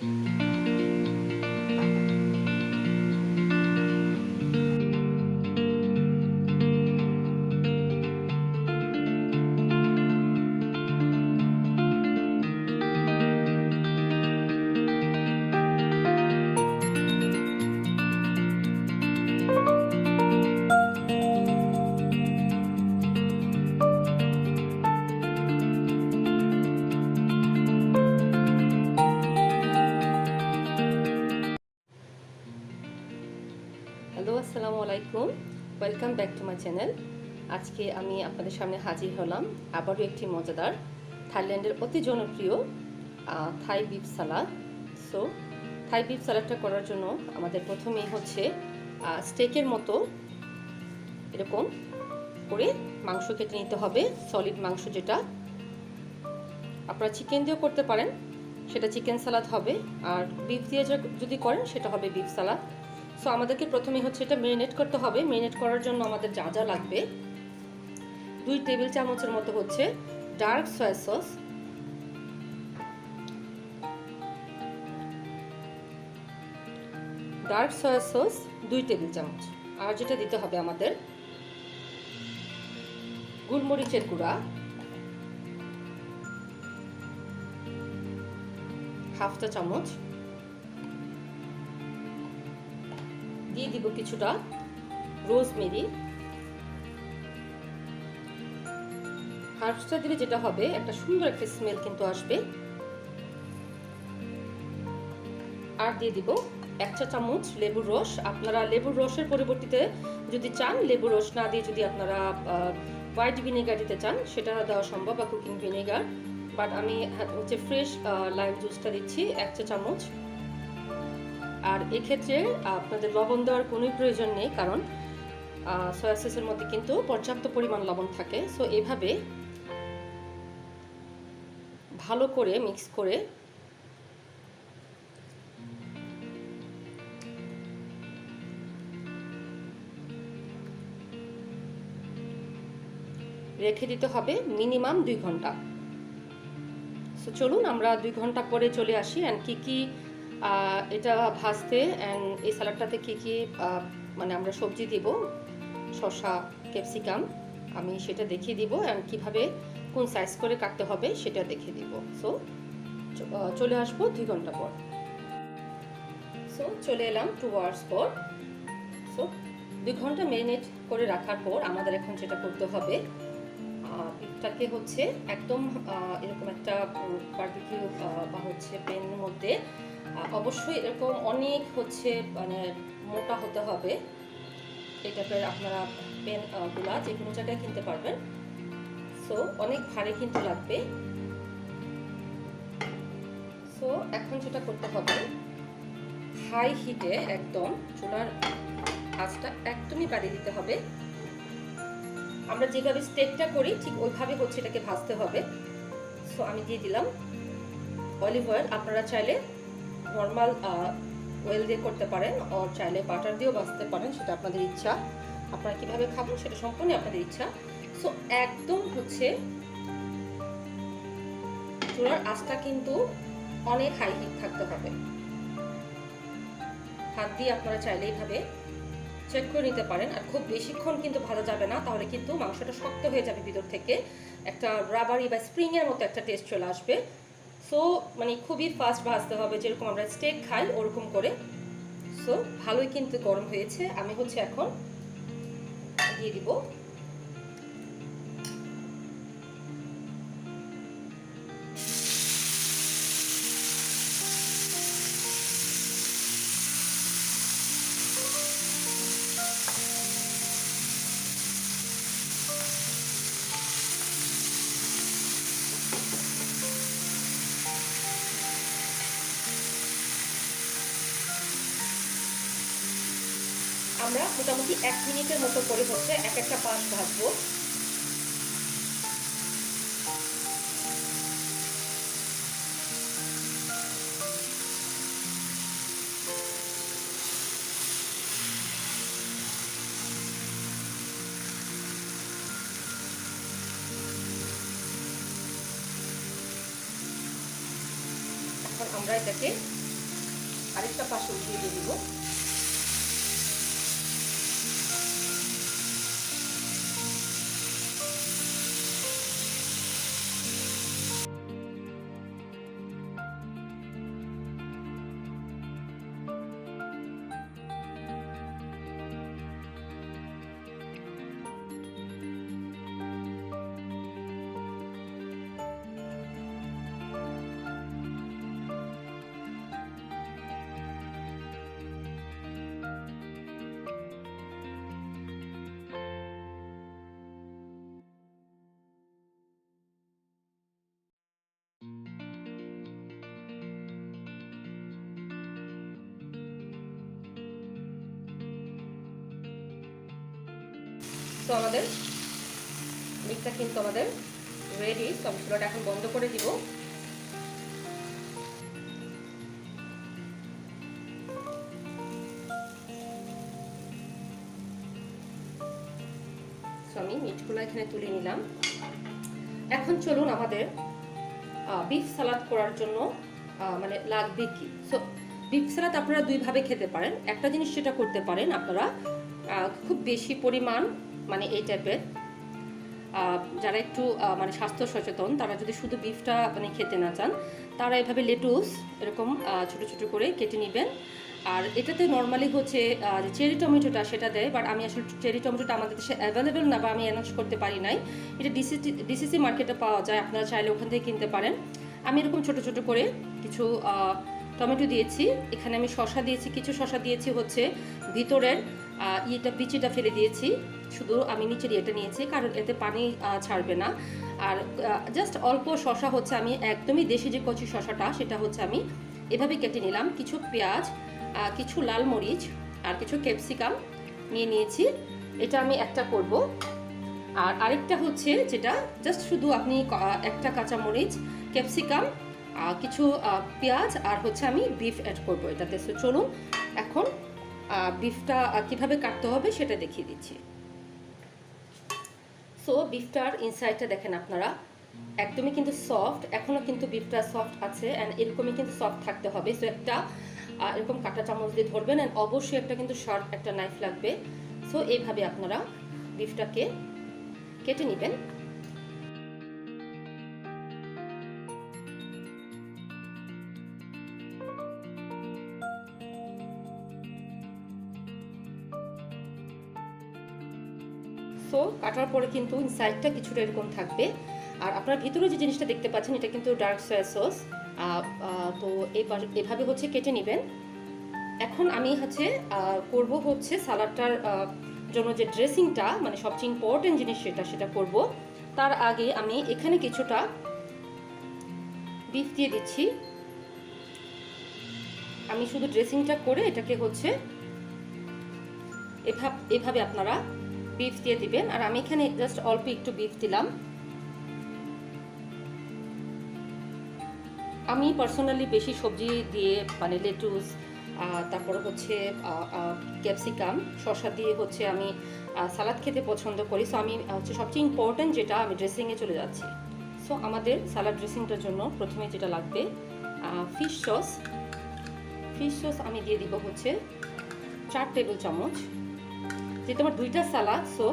Hello, আসসালামু আলাইকুম। Welcome back to my channel. আজকে আমি আপনাদের সামনে হাজির হলাম আবারও একটি মজাদার থাইল্যান্ডের অতি জনপ্রিয় থাই বিফ সালাদ। সো থাই বিফ সালাদটা করার জন্য আমাদের প্রথমেই হচ্ছে স্টেকের মতো এরকম করে মাংস কেটে নিতে হবে, সলিড মাংস। যেটা আপনারা চিকেন দিয়েও করতে পারেন, সেটা চিকেন সালাদ হবে, আর বিফ দিয়ে যদি করেন সেটা হবে বিফ সালাদ। সো আমাদেরকে প্রথমেই হচ্ছে এটা ম্যারিনেট করতে হবে। ম্যারিনেট করার জন্য আমাদের যা যা লাগবে, 2 টেবিল চামচের মতো হচ্ছে dark soya sauce, dark soya sauce 2 table চামচ। আর যেটা দিতে হবে আমাদের গোলমরিচের গুঁড়া হাফ চা চামচ, দিয়ে দিব কিছুটা রোজমেরি। হার্বসটা দিলে যেটা হবে, একটা সুন্দর একটা স্মেল কিন্তু আসবে। আর দিয়ে দিব 1 চা চামচ লেবুর রস। আপনারা লেবুর রসের পরিবর্তে যদি চান, লেবুর রস না দিয়ে যদি আপনারা হোয়াইট ভিনেগার দিতে চান, সেটা দেওয়া সম্ভব, বা কুকিং ভিনেগার। বাট আমি হচ্ছে ফ্রেশ লাইম জুসটা দিচ্ছি 1 চা চামচ। আর এক্ষেত্রে আপনাদের লবণ দেওয়ার কোনো প্রয়োজন নেই, কারণ সয়া সসের মধ্যে কিন্তু পর্যাপ্ত পরিমাণ লবণ থাকে। সো এভাবে ভালো করে মিক্স করে রেখে দিতে হবে মিনিমাম 2 ঘন্টা। সো চলুন আমরা 2 ঘন্টা পরে চলে আসি, অ্যান্ড কি এটা ভাজতে, অ্যান্ড এই সালাডটাতে কি মানে আমরা সবজি দিব, শসা, ক্যাপসিকাম, আমি সেটা দেখিয়ে দিব, অ্যান্ড কিভাবে কোন সাইজ করে কাটতে হবে সেটা দেখিয়ে দিব। সো চলে আসবো 2 ঘন্টা পর। সো চলে এলাম 2 আওয়ার্স পর। সো 2 ঘন্টা ম্যারিনেট করে রাখার পর আমাদের এখন যেটা করতে হবে, বিফটাকে হচ্ছে একদম এরকম একটা বারবিকিউ বা হচ্ছে প্যানের মধ্যে, অবশ্যই এরকম অনেক হচ্ছে মানে মোটা হতে হবে। এই টাইপের আপনারা পেন গুলা যে কোনো জায়গায় কিনতে পারবেন। সো অনেক ভারী কিন্তু লাগবে। সো এখন যেটা করতে হবে, হাই হিটে একদম চুলার আঁচটা একদমই বাড়িয়ে দিতে হবে। আমরা যেভাবে স্টেকটা করি ঠিক ওইভাবে হচ্ছে এটাকে ভাজতে হবে। সো আমি দিয়ে দিলাম অলিভ অয়েল। আপনারা চাইলে নর্মাল অয়েল দিয়ে করতে পারেন, আর চাইলে বাটার দিয়েও ভাজতে পারেন, সেটা আপনাদের ইচ্ছা। আপনারা কিভাবে খাবেন সেটা সম্পূর্ণ আপনাদের ইচ্ছা। সো একদম হচ্ছে চুলার আঁচটা কিন্তু অনেক হাই হিট থাকতে হবে। হাত দিয়ে আপনারা চাইলে এইভাবে চেক করে নিতে পারেন। আর খুব বেশিক্ষণ কিন্তু ভাজা যাবে না, তাহলে কিন্তু মাংসটা শক্ত হয়ে যাবে, ভিতর থেকে একটা রাবারি বা স্প্রিং এর মতো একটা টেস্ট চলে আসবে। সো মানে খুবই ফাস্ট ভাজতে হবে, যেরকম আমরা স্টেক খাই ওরকম করে। সো ভালোই কিন্তু গরম হয়েছে। আমি হচ্ছে এখন দিয়ে দিব আমরা মোটামুটি 1 মিনিটের মতো করে হচ্ছে এক একটা পাশ ভাজবো। এখন আমরা এটাকে আরেকটা পাশে উঠিয়ে দিয়ে দিব। তো আমাদের মিক্সটা কিন্তু আমাদের রেডি। তো আমি চুলাটা এখন বন্ধ করে দিব। আমি মিটগুলো এখানে তুলে নিলাম। এখন চলুন আমাদের বিফ সালাদ করার জন্য মানে লাগবে কি। সো বিফ সালাদ আপনারা দুইভাবে খেতে পারেন। একটা জিনিস সেটা করতে পারেন আপনারা খুব বেশি পরিমাণ মানে এই টাইপের যারা একটু মানে স্বাস্থ্য সচেতন, তারা যদি শুধু বিফটা মানে খেতে না চান, তারা এভাবে লেটুস এরকম ছোট ছোট করে কেটে নেবেন। আর এটাতে নর্মালি হচ্ছে চেরি টমেটোটা সেটা দেয়, বাট আমি আসলে চেরি টমেটোটা আমাদের দেশে অ্যাভেলেবেল না বা আমি অ্যানাউন্স করতে পারি নাই। এটা ডিসিসি মার্কেটে পাওয়া যায়, আপনারা চাইলে ওখান থেকে কিনতে পারেন। আমি এরকম ছোট ছোট করে কিছু টমেটো দিয়েছি, এখানে আমি শসা দিয়েছি, কিছু শসা দিয়েছি হচ্ছে ভিতরের ইয়েটা বিচিটা ফেলে দিয়েছি, শুধু আমি নিচের ইয়েটা নিয়েছি কারণ এতে পানি ছাড়বে না। আর জাস্ট অল্প শসা হচ্ছে আমি একদমই দেশি যে কচি শসাটা সেটা হচ্ছে আমি এভাবে কেটে নিলাম। কিছু পেঁয়াজ, কিছু লাল মরিচ আর কিছু ক্যাপসিকাম নিয়ে নিয়েছি। এটা আমি একটা করব। আর আরেকটা হচ্ছে যেটা জাস্ট শুধু আপনি একটা কাঁচা মরিচ, ক্যাপসিকাম, কিছু পেঁয়াজ আর হচ্ছে আমি বিফ অ্যাড করব এটাতে। সো চলুন এখন বিফটা কিভাবে কাটতে হবে সেটা দেখিয়ে দিচ্ছি। সো বিফটার ইনসাইডটা দেখেন আপনারা, একদমই কিন্তু সফট, এখনও কিন্তু বিফটা সফট আছে অ্যান্ড এরকমই কিন্তু সফট থাকতে হবে। সো একটা এরকম কাঁটা চামচ দিয়ে ধরবেন অ্যান্ড অবশ্যই একটা কিন্তু শার্প একটা নাইফ লাগবে। সো এইভাবে আপনারা বিফটাকে কেটে নেবেন। সো কাটার পরে কিন্তু ইনসাইডটা কিছুটা এরকম থাকবে। আর আপনার ভিতরে যে জিনিসটা দেখতে পাচ্ছেন এটা কিন্তু ডার্ক সয়া সস। তো এভাবে হচ্ছে কেটে নেবেন। এখন আমি হচ্ছে করব হচ্ছে সালাডটার জন্য যে ড্রেসিংটা মানে সবচেয়ে ইম্পর্টেন্ট জিনিস সেটা করব। তার আগে আমি এখানে কিছুটা বিফ দিয়ে দিচ্ছি। আমি শুধু ড্রেসিংটা করে এটাকে হচ্ছে এভাবে আপনারা বিফ দিয়ে দিবেন। আর আমি এখানে জাস্ট অল্প একটু বিফ দিলাম। আমি পার্সোনালি বেশি সবজি দিয়ে মানে লেটুস, তারপর হচ্ছে ক্যাপসিকাম, শসা দিয়ে হচ্ছে আমি সালাদ খেতে পছন্দ করি। সো আমি হচ্ছে সবচেয়ে ইম্পর্টেন্ট যেটা আমি ড্রেসিংয়ে চলে যাচ্ছি। সো আমাদের সালাদ ড্রেসিংটার জন্য প্রথমে যেটা লাগবে ফিশ সস। ফিশ সস আমি দিয়ে দিব হচ্ছে 4 টেবিল চামচ। যেহেতু আমার দুইটা সালাদ, সো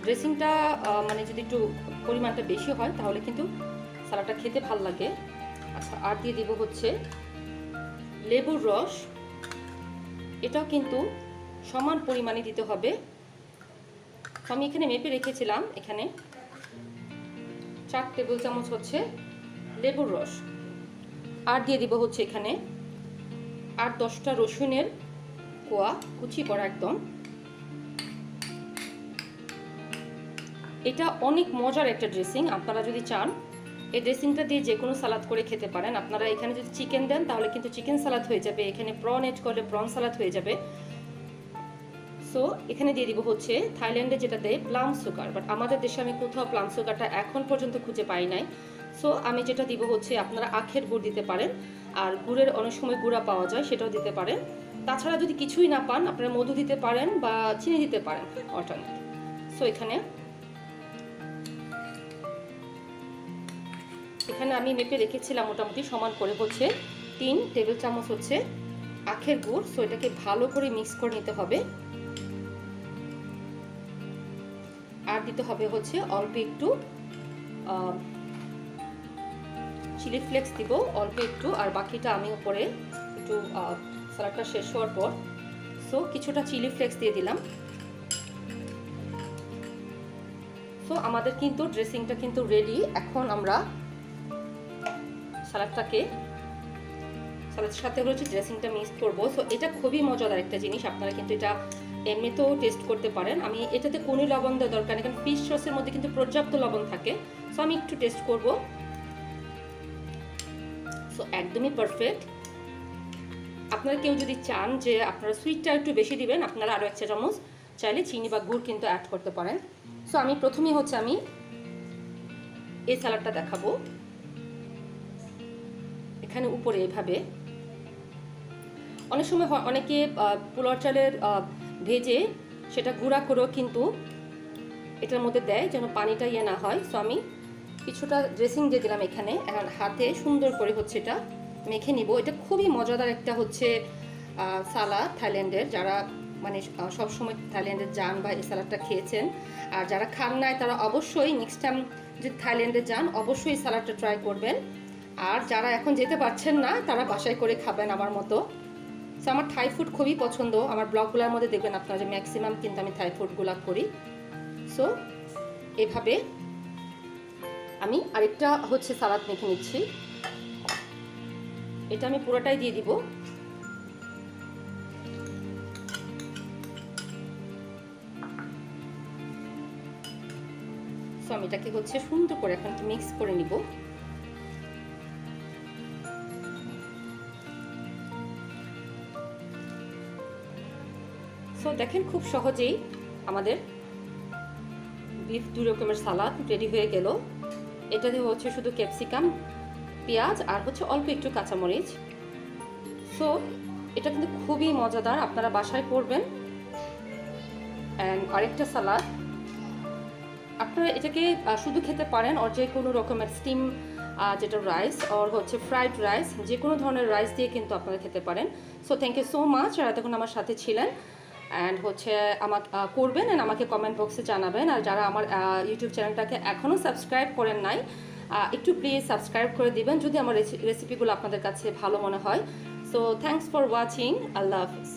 ড্রেসিংটা মানে যদি একটু পরিমাণটা বেশি হয় তাহলে কিন্তু সালাদটা খেতে ভাল লাগে। আচ্ছা, আর দিয়ে দিব হচ্ছে লেবুর রস। এটাও কিন্তু সমান পরিমাণে দিতে হবে। আমি এখানে মেপে রেখেছিলাম, এখানে 4 টেবিল চামচ হচ্ছে লেবুর রস। আর দিয়ে দিব হচ্ছে এখানে 8-10টা রসুনের কোয়া কুচি করা একদম। এটা অনেক মজার একটা ড্রেসিং। আপনারা যদি চান এই ড্রেসিংটা দিয়ে যে কোনো সালাদ করে খেতে পারেন। আপনারা এখানে যদি চিকেন দেন তাহলে কিন্তু চিকেন সালাদ হয়ে যাবে, এখানে প্রন এড করলে প্রন সালাদ হয়ে যাবে। সো এখানে দিয়ে দিব হচ্ছে থাইল্যান্ডে যেটা দেয় প্লাম সুগার, বাট আমাদের দেশে আমি কোথাও প্লাম সুগারটা এখন পর্যন্ত খুঁজে পাই নাই। সো আমি যেটা দিব হচ্ছে আপনারা আখের গুড় দিতে পারেন, আর গুড়ের অনেক সময় গুঁড়া পাওয়া যায় সেটাও দিতে পারেন। তাছাড়া যদি কিছুই না পান আপনারা মধু দিতে পারেন বা চিনি দিতে পারেন অল্টারনেট। সো এখানে আমি মেপে রেখেছিলাম মোটামুটি সমান করে হচ্ছে 3 টেবিল চামচ হচ্ছে আখের গুড়। সো এটাকে ভালো করে মিক্স করে নিতে হবে। আর দিতে হবে হচ্ছে অল্প একটু চিলি ফ্লেক্স দিব অল্প একটু, আর বাকিটা আমি উপরে একটু সালাডটা শেষ হওয়ার পর সো কিছুটা চিলি ফ্লেক্স দিয়ে দিলাম। সো আমাদের কিন্তু ড্রেসিংটা কিন্তু রেডি। এখন আমরা সালাদের সাথে হচ্ছে ড্রেসিংটা মিক্স করব। সো এটা খুবই মজাদার একটা জিনিস, আপনারা কিন্তু এটা এমনিতেও টেস্ট করতে পারেন। আমি এটাতে কোনো লবণ দেওয়ার দরকার নেই, কারণ ফিশ সসের মধ্যে কিন্তু পর্যাপ্ত লবণ থাকে। সো আমি একটু টেস্ট করব। সো একদমই পারফেক্ট। আপনারা কেউ যদি চান যে আপনারা সুইটটা একটু বেশি দিবেন, আপনারা আরও 1 চা চামচ চাইলে চিনি বা গুড় কিন্তু অ্যাড করতে পারেন। সো আমি প্রথমেই হচ্ছে আমি এই সালাডটা দেখাবো। এখানে উপরে এভাবে অনেক সময় অনেকে পোলাও চালের ভেজে সেটা গুঁড়া করেও কিন্তু এটার মধ্যে দেয় যেন পানিটা ইয়ে না হয়। সো আমি কিছুটা ড্রেসিং দিয়ে দিলাম এখানে। এখন হাতে সুন্দর করে হচ্ছে এটা মেখে নিব। এটা খুবই মজাদার একটা হচ্ছে সালাদ থাইল্যান্ডের। যারা মানে সবসময় থাইল্যান্ডে যান বা এই সালাদটা খেয়েছেন, আর যারা খান নাই তারা অবশ্যই নেক্সট টাইম যদি থাইল্যান্ডে যান অবশ্যই এই সালাদটা ট্রাই করবেন। আর যারা এখন যেতে পারছেন না তারা বাসায় করে খাবেন আমার মতো। সো আমার থাই ফুড খুবই পছন্দ। আমার ব্লগগুলোর মধ্যে দেখবেন আপনারা যে ম্যাক্সিমাম কিন্তু আমি থাই ফুডগুলো করি। সো এভাবে আমি আরেকটা হচ্ছে সালাদ মেখে নিচ্ছি। এটা আমি পুরোটাই দিয়ে দিব। সো আমি এটাকে হচ্ছে সুন্দর করে এখন মিক্স করে নিব। সো দেখেন খুব সহজেই আমাদের বিফ 2 রকমের সালাদ রেডি হয়ে গেল। এটাতে হচ্ছে শুধু ক্যাপসিকাম, পেঁয়াজ আর হচ্ছে অল্প একটু কাঁচামরিচ। সো এটা কিন্তু খুবই মজাদার, আপনারা বাসায় করবেন। অ্যান্ড আরেকটা সালাদ আপনারা এটাকে শুধু খেতে পারেন, আর যে কোনো রকমের স্টিম যেটা রাইস আর হচ্ছে ফ্রাইড রাইস, যে কোনো ধরনের রাইস দিয়ে কিন্তু আপনারা খেতে পারেন। So thank you so much যারা এতক্ষণ আমার সাথে ছিলেন। অ্যান্ড হচ্ছে আমাকে করবেন অ্যান্ড আমাকে কমেন্ট বক্সে জানাবেন। আর যারা আমার ইউটিউব চ্যানেলটাকে এখনও সাবস্ক্রাইব করেন নাই, একটু প্লিজ সাবস্ক্রাইব করে দিবেন যদি আমার রেসিপিগুলো আপনাদের কাছে ভালো মনে হয়। So thanks for watching. Allah Hafiz.